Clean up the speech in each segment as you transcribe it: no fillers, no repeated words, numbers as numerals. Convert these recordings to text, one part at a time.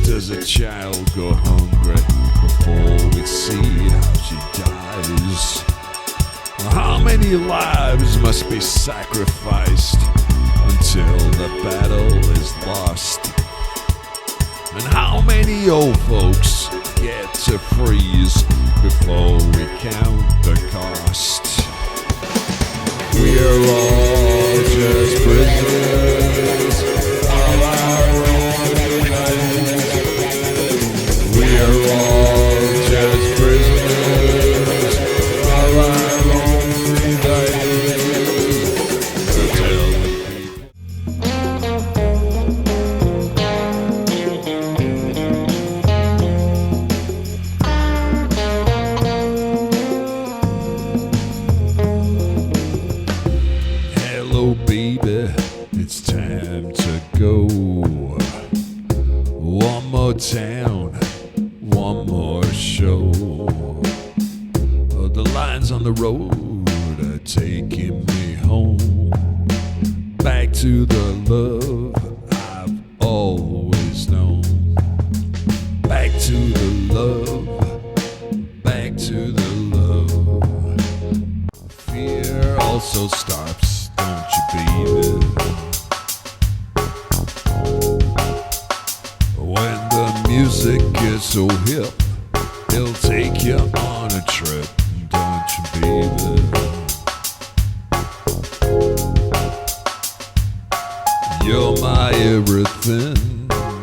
does a child go hungry before we see how she dies? How many lives must be sacrificed until the battle is lost? And how many old folks get to freeze before we count the cost? We're all just prisoners of our own minds. We're all just prisoners of our own minds. Until hello, baby, it's time to go. One more town, one more show. The lines on the road are taking me home, back to the love I've always known. Back to the love, back to the love. Fear also stops, don't you, baby? When the music gets so hip, it'll take you on a trip, don't you, baby? You're my everything,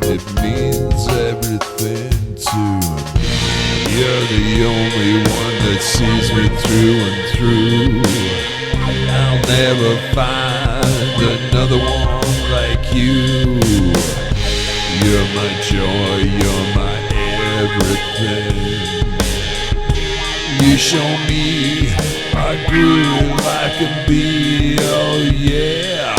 it means everything to me. You're the only one that sees me through and through. I'll never find another one like you. You're my joy, you're my everything. You show me how good I can be, oh yeah.